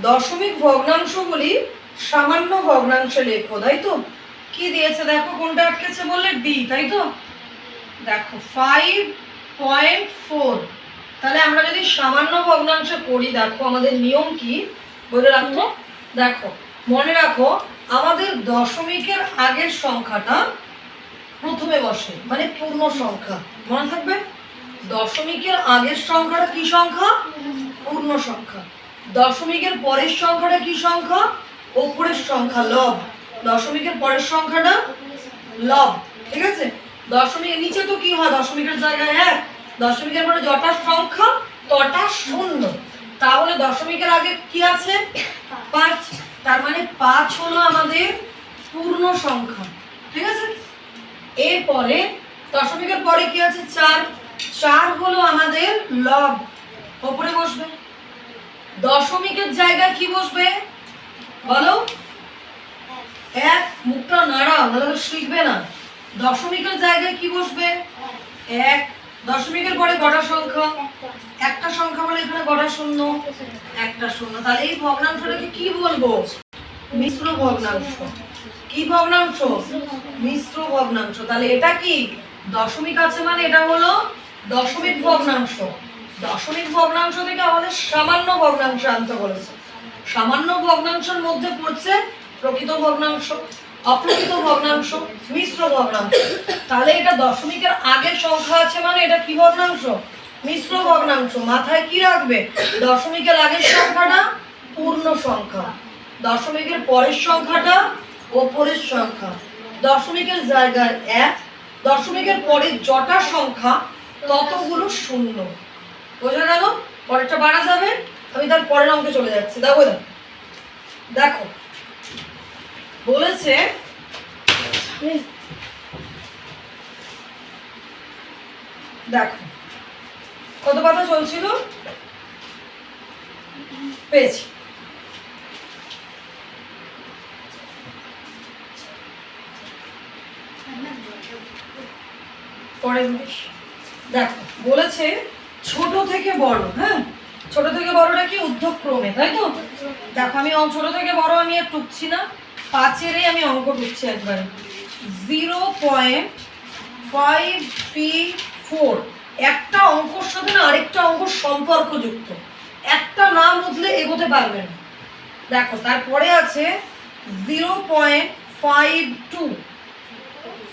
দশমিক ভগ্নাংশগুলি সামান্য ভগ্নাংশে লেখো, তাই তো? কি দিয়েছে দেখো, কোনটা আটকেছে বললে ডি, তাই তো? দেখো 5.4। তাহলে আমরা যদি সামান্য ভগ্নাংশ করি, দেখো আমাদের নিয়ম কি বলে রাখো। দেখো মনে রাখো, আমাদের দশমিকের আগের সংখ্যাটা প্রথমে বসে, মানে পূর্ণ সংখ্যা। মনে থাকবে, দশমিকের আগের সংখ্যাটা কি সংখ্যা? পূর্ণ সংখ্যা। দশমিকের পরের সংখ্যাটা কি সংখ্যা? ওপরের সংখ্যা, লব। দশমিকের পরের সংখ্যাটা লব, ঠিক আছে? দশমিকের নিচে তো কি হয়, দশমিকের জায়গায় 1, দশমিকের পরে যটা সংখ্যা তটা শূন্য। তাহলে দশমিকের আগে কি আছে? 5। তার মানে 5 হলো আমাদের পূর্ণ সংখ্যা, ঠিক আছে? এরপরে দশমিকের পরে কি আছে? 4। 4 হলো আমাদের লব, ওপরে বসবে। দশমিকের জায়গায় কি বসবে বলো? 1। মুখটা নাড়াও, নাহলে শিখবে না। দশমিকের জায়গায় কি বসবে? 1। দশমিকের পরে কটা সংখ্যা? একটা সংখ্যা, বলে এখানে কটা শূন্য? একটা শূন্য। তাহলে এই ভগ্নাংশটাকে কি বলবো? মিশ্র ভগ্নাংশ। কি ভগ্নাংশ? মিশ্র ভগ্নাংশ। তাহলে এটা কি? দশমিক আছে মানে এটা হলো দশমিক ভগ্নাংশ। দশমিক ভগ্নাংশ থেকে আমাদের সামান্য ভগ্নাংশ আনতে বলেছে। সামান্য ভগ্নাংশের মধ্যে পড়ছে প্রকৃত ভগ্নাংশ, অপ্রকৃত ভগ্নাংশ, মিশ্র ভগ্নাংশ। তাহলে এটা দশমিকের আগের সংখ্যা আছে মানে এটা কি ভগ্নাংশ? মিশ্র ভগ্নাংশ। মাথায় কি রাখবে? দশমিকের আগের সংখ্যাটা পূর্ণ সংখ্যা, দশমিকের পরের সংখ্যাটা ওপরের সংখ্যা। দশমিকের জায়গায় 1, দশমিকের পরে যটা সংখ্যা ততগুলো শূন্য। বোঝা গেল? পরেরটা বাড়া যাবে। আমি তার পরের অঙ্কে চলে যাচ্ছি। দেখো দেখো বলেছে দেখো কত কথা চলছিল, পেয়েছি। দেখো বলেছে ছোট থেকে বড়। হ্যাঁ, ছোট থেকে বড়টা কি? ঊর্ধ্বক্রমে, তাই তো? দেখো আমি ছোট থেকে বড় আমি আর টুকছি না, 5-এরই আমি অঙ্ক টুকছি একবারে। 0.534। একটা অঙ্কর সাথে না আরেকটা অঙ্ক সম্পর্কযুক্ত, একটা না বুঝলে এগোতে পারবে না। দেখো তারপরে আছে 0.52,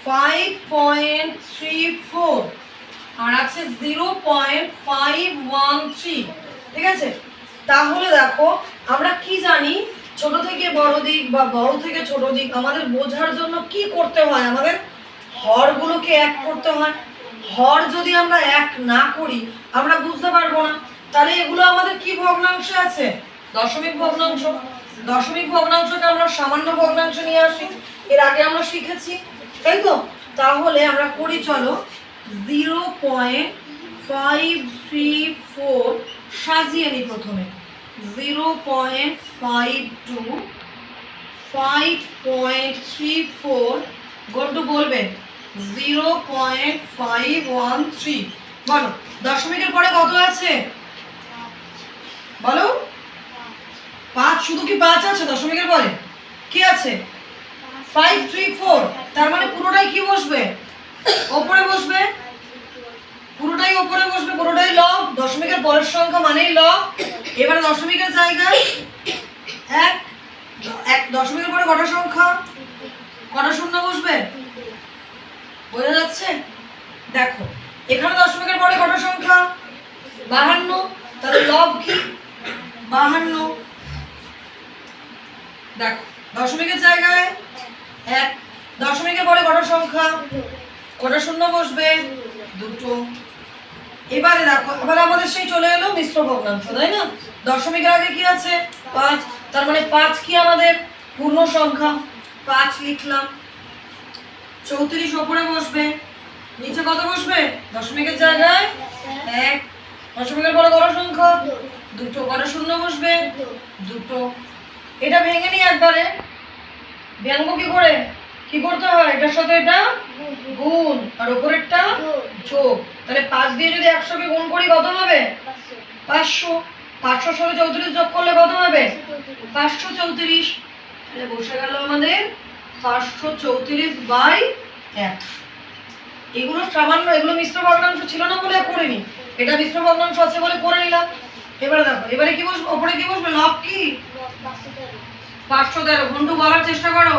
5.34, আর আছে 0.513, ঠিক আছে? তাহলে দেখো আমরা কি জানি, ছোট থেকে বড় দিক বা বড় থেকে ছোট দিক আমাদের বোঝার জন্য কি করতে হয়? আমাদের হরগুলোকে এক করতে হয়। হর যদি আমরা এক না করি আমরা বুঝতে পারবো না। তাহলে এগুলো আমাদের কি ভগ্নাংশে আছে? দশমিক ভগ্নাংশ। দশমিক ভগ্নাংশকে আমরা সামান্য ভগ্নাংশ নিয়ে আসি, এর আগে আমরা শিখেছি, তাই তো? তাহলে আমরা করি, চলো। 0.534 সাজিয়ে নিই প্রথমে। 0.52, 5.34, গন্টু বলবেন 0.513। বলো দশমিকের পরে কত আছে বলো? 5। শুধু কি 5 আছে দশমিকের পরে? কি আছে? 534। তার মানে পুরোটাই কি বসবে? ওপরে বসবে। পুরোটাই ওপরে বসবে, পুরোটাই লব। দশমিকের পরের সংখ্যা মানেই লব। এবারে দশমিকের জায়গায় 1। দশমিকের পরে কটা সংখ্যা? কটা শূন্য বসবে? বোঝা যাচ্ছে? দেখো এখানে দশমিকের পরে কটা সংখ্যা? 52। তাহলে লব কি? 52। দেখো দশমিকের জায়গায় 1, দশমিকের পরে কটা সংখ্যা? কটা শূন্য বসবে? 2। এবারে দেখো এবার আমাদের সেই চলে এলো মিশ্র ভগ্নাংশ, তাই না? দশমিকের আগে কি আছে? 5। তার মানে 5 কি আমাদের পূর্ণ সংখ্যা, 5 লিখলাম। 34 ওপরে বসবে, নিচে কত বসবে? দশমিকের জায়গায় 1, দশমিকের পরে কত সংখ্যা? 2। কটা শূন্য বসবে? 2। এটা ভেঙে নিই একবারে। ব্যঙ্গ কি করে? কি করতে হয়? এটার সাথে এটা গুণ আর উপরেরটা যোগ। তাহলে 5 দিয়ে যদি 100 কে গুণ করি কত হবে? 500। 500 সঙ্গে 34 যোগ করলে কত হবে? 534। তাহলে বসে গেল আমাদের 534/100। এগুলো সামান্য, এগুলো মিশ্র ভগ্নাংশ ছিল না বলে করিনি, এটা মিশ্র ভগ্নাংশ আছে বলে করে নিলাম। এবারে দেখো, এবারে কি বসবে? ওপরে কি বসবে? লব কি? 513। ঘন্টু বলার চেষ্টা করো।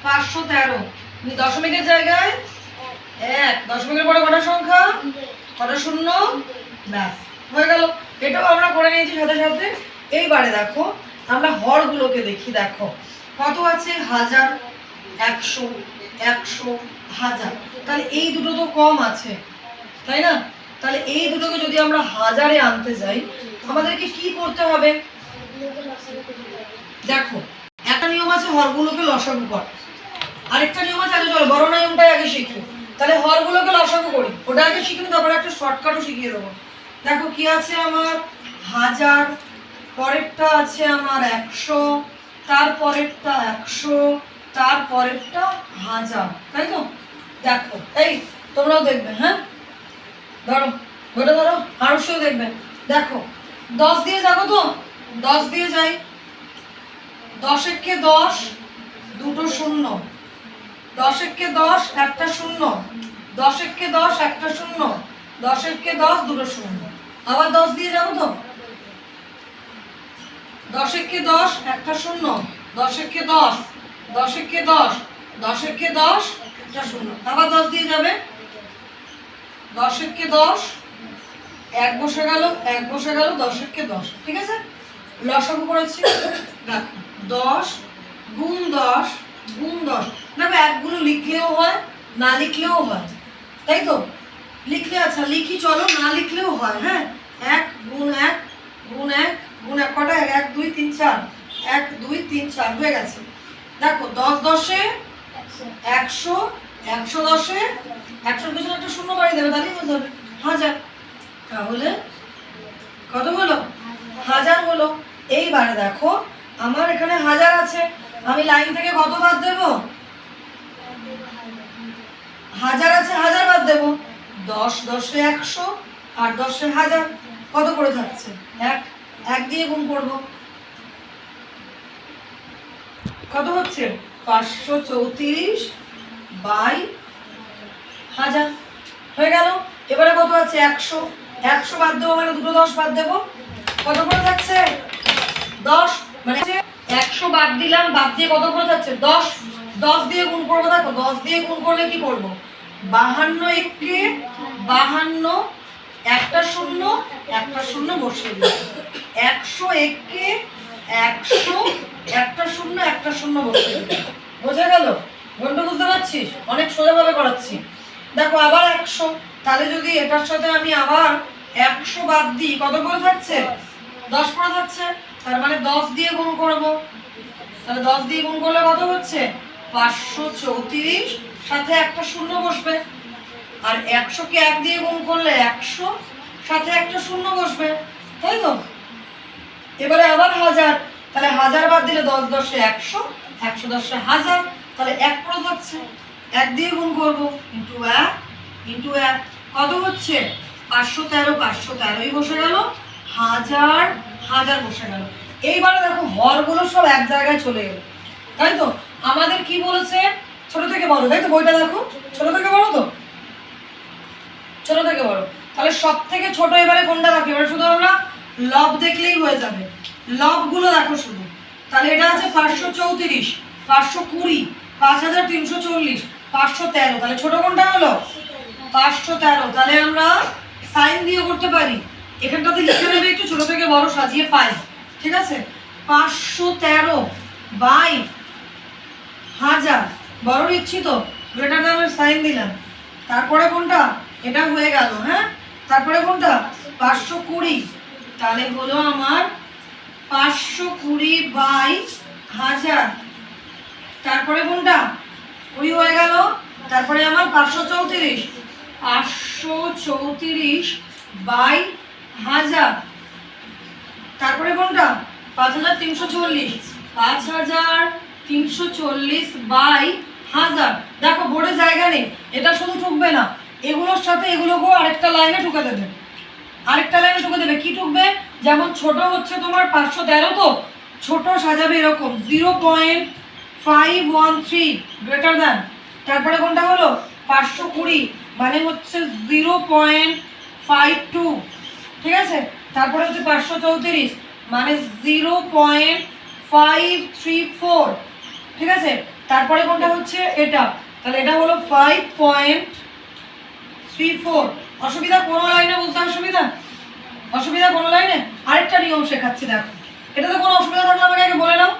513 দশমিকের জায়গায় 1, দশমিকের পরে কটা সংখ্যা? কটা শূন্য? ব্যাস হয়ে গেল। এটাও আমরা করে নিয়েছি সাথে সাথে। এইবারে দেখো আমরা হরগুলোকে দেখি। দেখো কত আছে? 1000, 100, 100, 1000। তাহলে এই দুটো তো কম আছে, তাই না? তাহলে এই দুটোকে যদি আমরা হাজারে আনতে যাই, আমাদেরকে কি করতে হবে? দেখো একটা নিয়ম আছে হরগুলোকে লসাগু কর, আরেকটা নিয়ম আছে। আগে চলো বড় নিয়মটাই আগে শিখি, তাহলে হরগুলোকে লসাগু করি। ওটা আগে শিখি, তারপরে একটা শর্টকাটও শিখিয়ে দেবো। দেখো কি আছে আমার? 1000, পরেরটা আছে আমার 100, তারপরেরটা 100, তারপরেরটা 1000, তাই তো? দেখো এই তোমরাও দেখবে, হ্যাঁ ধরো ওটা ধরো, আরশও দেখবেন। দেখো 10 দিয়ে যাবো তো, 10 দিয়ে যাই। 10 একে 10, দুটো শূন্য। 10 একে 10, একটা শূন্য। 10 একে 10, একটা শূন্য। 10 একে 10, দুটো শূন্য। আবার 10 দিয়ে যাবো তো। 10 একে 10, একটা শূন্য। 10 একে 10, 10 একে 10, 10 একে 10, একটা শূন্য। আবার 10 দিয়ে যাবে। 10 একে 10, 1 বসে গেল, 1 বসে গেল, 10 একে 10। ঠিক আছে, লসাগু করেছি। দেখো 10 গুণ 10 গুণ 10। দেখো একগুলো লিখলেও হয়, না লিখলেও হয়, তাই তো? লিখলে আচ্ছা লিখি, চলো না লিখলেও হয়। হ্যাঁ, 1 গুণ 1 গুণ 1 গুণ 1, কটা? 1 2 3 4, 1 2 3 4 হয়ে গেছে। দেখো 10 10-এ 100, 100 10-এ 100-এর পিছনে একটা শূন্য বাড়িয়ে দেবে, তাহলেই হয়ে যাবে 1000। তাহলে কত হলো? 1000 হলো। এইবারে দেখো আমার এখানে 1000 আছে, আমি লাইন থেকে কত বাদ দেব? 1000 আছে, 1000 বাদ দেব। 10 10-এ 100 আর 10-এ 1000, কত করে থাকছে? 1, 1 দিয়ে গুণ করব। কত হচ্ছে? 534/1000 হয়ে গেল। এবারে কত আছে? 100, 100 বাদ দেবো মানে দুটো 10 বাদ দেবো। কত করে থাকছে? 10। মানে 100 বাদ দিলাম, বাদ দিয়ে কত করে থাকছে? 10। 10 দিয়ে গুণ করবো। দেখো 10 দিয়ে গুণ করলে কি করব? 52 একে 52, একটা শূন্য, একটা শূন্য বসিয়ে দিই। 100 একে 100, একটা শূন্য, একটা শূন্য বসিয়ে দিই। বোঝা গেল? ঘন্টা বুঝতে পারছিস? অনেক সোজাভাবে করাচ্ছি। দেখো আবার 100, তাহলে যদি এটার সাথে আমি আবার 100 বাদ দিই, কত করে থাকছে? 10 করে থাকছে। তার মানে 10 দিয়ে গুণ করব। তাহলে 10 দিয়ে গুণ করলে কত হচ্ছে? 534, সাথে একটা শূন্য বসবে। আর 100-কে 1 দিয়ে গুণ করলে 100, সাথে একটা শূন্য বসবে, তাই তো? এবারে আবার 1000, তাহলে 1000 বাদ দিলে 10 10-এ 100, 100 10-এ 1000, তাহলে 1 করে থাকছে। 1 দিয়ে গুণ করব, ইন্টু 1 ইন্টু 1, কত হচ্ছে? 513, 513ই বসে গেল। 1000 1000 বসে গেল। এইবারে দেখো হরগুলো সব এক জায়গায় চলে গেল, তাই তো? আমাদের কি বলেছে? ছোট থেকে বড়, তাই তো? বইটা দেখো, ছোট থেকে বড় তো, ছোট থেকে বড়। তাহলে সব থেকে ছোট এবারে কোনটা রাখি? এবারে শুধু আমরা লব দেখলেই হয়ে যাবে। লবগুলো দেখো শুধু। তাহলে এটা আছে 534, 520, 5340, 513। তাহলে ছোট কোনটা হলো? 513। তাহলে আমরা সাইন দিয়ে করতে পারি, এখানটাতে লিখে নেবে একটু ছোট থেকে বড় সাজিয়ে 5। ঠিক আছে, 513/1000 বড় লিখছি তো, গ্রেটার দ্যানের সাইন দিলাম। তারপরে কোনটা? এটা হয়ে গেল। হ্যাঁ, তারপরে কোনটা? 520। তাহলে হলো আমার 520/1000। তারপরে কোনটা? 20 হয়ে গেল। তারপরে আমার 534, 534/1000। তারপরে কোনটা? 5340, 5340/1000। দেখো বোর্ডে জায়গা নেই, এটা শুধু ঠুকবে না, এগুলোর সাথে এগুলোকেও আরেকটা লাইনে ঠুকে দেবে। আরেকটা লাইনে ঠুকে দেবে। কি ঠুকবে? যেমন ছোট হচ্ছে তোমার 513, তো ছোট সাজাবে এরকম 0.513 গ্রেটার দ্যান, তারপরে কোনটা হলো 520 মানে হচ্ছে 0.52, ঠিক আছে, তারপরে হচ্ছে 534 মানে 0.534, ঠিক আছে, তারপরে কোনটা হচ্ছে এটা, তাহলে এটা হলো 5.34। অসুবিধা কোনো লাইনে বুঝতে অসুবিধা কোনো লাইনে? আরেকটা নিয়ম শেখাচ্ছি, দেখো এটাতে কোনো অসুবিধা থাকলে আমাকে আগে বলে নাও,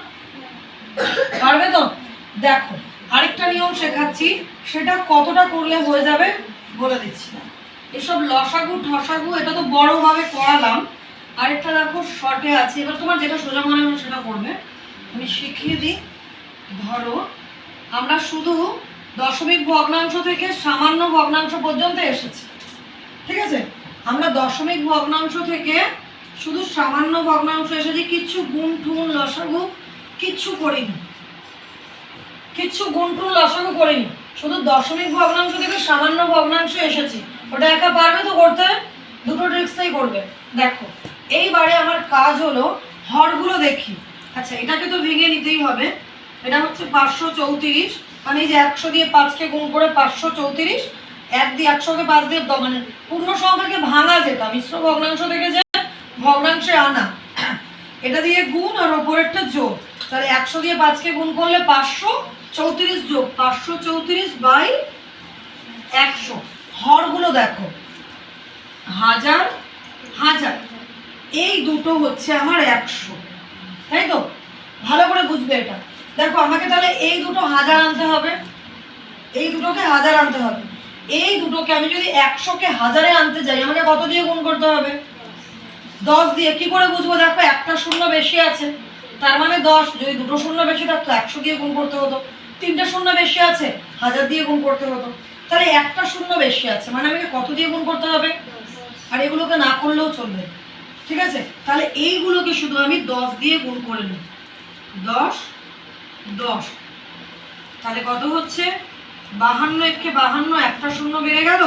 পারবে তো? দেখো আরেকটা নিয়ম শেখাচ্ছি, সেটা কতটা করলে হয়ে যাবে বলে দিচ্ছি না। এসব লসাগু ঠসাগু এটা তো বড়ভাবে করালাম, আরেকটা দেখো শর্টে আছে, এবার তোমার যেটা সোজা মনে হয় সেটা করবে। আমি শিখিয়ে দিই। ধরো আমরা শুধু দশমিক ভগ্নাংশ থেকে সামান্য ভগ্নাংশ পর্যন্ত এসেছি, ঠিক আছে, আমরা দশমিক ভগ্নাংশ থেকে শুধু সামান্য ভগ্নাংশ এসেছি, কিচ্ছু গুণ টুন লসাগু কিচ্ছু করিনি, শুধু দশমিক ভগ্নাংশ থেকে সামান্য ভগ্নাংশ এসেছি। ওটা একা পারবে তো করতে? দুটো ট্রিক্সই করবে। দেখো এইবারে আমার কাজ হলো হরগুলো দেখি। আচ্ছা এটাকে তো ভেঙে নিতেই হবে। এটা হচ্ছে 534, মানে এই যে 100 দিয়ে 5কে গুণ করে 534, 1 দিয়ে 100কে 5 দিয়ে মানে পূর্ণ সংখ্যাকে ভাঙা যেটা মিশ্র ভগ্নাংশ থেকে যে ভগ্নাংশে আনা, এটা দিয়ে গুণ আর ওপরেরটা যোগ, তাহলে 100 দিয়ে 5কে গুণ করলে 534 যোগ 534/100। হরগুলো দেখো হাজার হাজার, এই দুটো হচ্ছে আমার 100, তাই তো? ভালো করে বুঝবে এটা। দেখো আমাকে তাহলে এই দুটো হাজার আনতে হবে, এই দুটোকে হাজার আনতে হবে। এই দুটোকে আমি যদি 100কে হাজারে আনতে যাই আমাকে কত দিয়ে গুণ করতে হবে? 10 দিয়ে। কি করে বুঝবো? দেখো একটা শূন্য বেশি আছে, তার মানে 10। যদি দুটো শূন্য বেশি থাকতো 100 দিয়ে গুণ করতে হতো, তিনটে শূন্য বেশি আছে 1000 দিয়ে গুণ করতে হতো, তাহলে একটা শূন্য বেশি আছে মানে আমাকে কত দিয়ে গুণ করতে হবে? আর এগুলোকে না করলেও চলবে, ঠিক আছে, তাহলে এইগুলোকে শুধু আমি 10 দিয়ে গুণ করে নিই। 10 10, তাহলে কত হচ্ছে? 52 একে 52, একটা শূন্য বেড়ে গেল,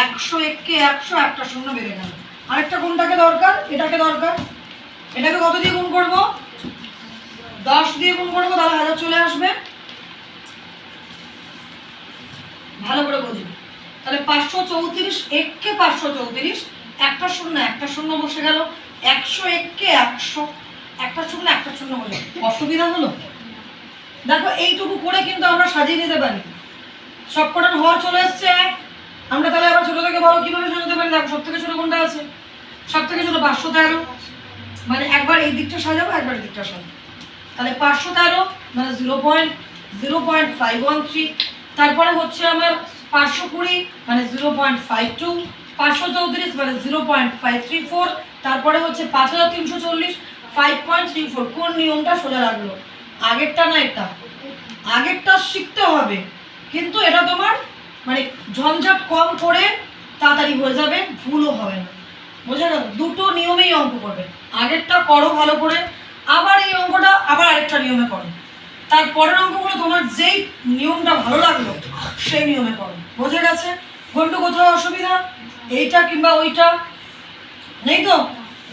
100 একে 100, একটা শূন্য বেড়ে গেল। আরেকটা কোনটাকে দরকার? এটাকে দরকার। এটাকে কত দিয়ে গুণ করব? 10 দিয়ে গুণ করবো, তাহলে 1000 চলে আসবে। ভালো করে বুঝবে। তাহলে 534 একে 534, একটা শূন্য বসে গেল, 100 একে 100, একটা শূন্য বসে। অসুবিধা হলো? দেখো এইটুকু করে কিন্তু আমরা সাজিয়ে নিতে পারি। সবকটার হর চলে এসছে 1, আমরা তাহলে আবার ছোট থেকে বড় কিভাবে সাজাতে পারি? দেখো সব থেকে ছোট কোনটা আছে? সব থেকে ছোট 513, মানে একবার এই দিকটা সাজাবো একবার এই দিকটা সাজাবো, তাহলে 513 মানে 0.513, তারপরে হচ্ছে আমার 520 মানে 0.52, 534 মানে 0.534, তারপরে হচ্ছে 5340 5.34। কোন নিয়মটা সোজা লাগলো? আগেরটা না এটা? আগেরটা শিখতে হবে, কিন্তু এটা তোমার মানে ঝঞ্ঝাট কম করে তাড়াতাড়ি হয়ে যাবে, ভুলও হবে না। বোঝা গেল? দুটো নিয়মেই অঙ্ক করবে, আগেরটা করো ভালো করে, আবার এই অঙ্কটা আবার আরেকটা নিয়মে করো, তারপরের অঙ্কগুলো তোমার যেই নিয়মটা ভালো লাগলো সেই নিয়মে করো। বোঝা গেছে? কোনটা কোথাও অসুবিধা? এইটা কিংবা ওইটা নেই তো?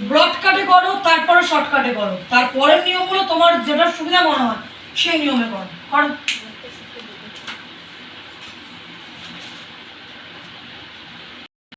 ব্রডকাটে করো, তারপরে শর্টকাটে করো, তারপরের নিয়মগুলো তোমার যেটা সুবিধা মনে হয় সেই নিয়মে করো।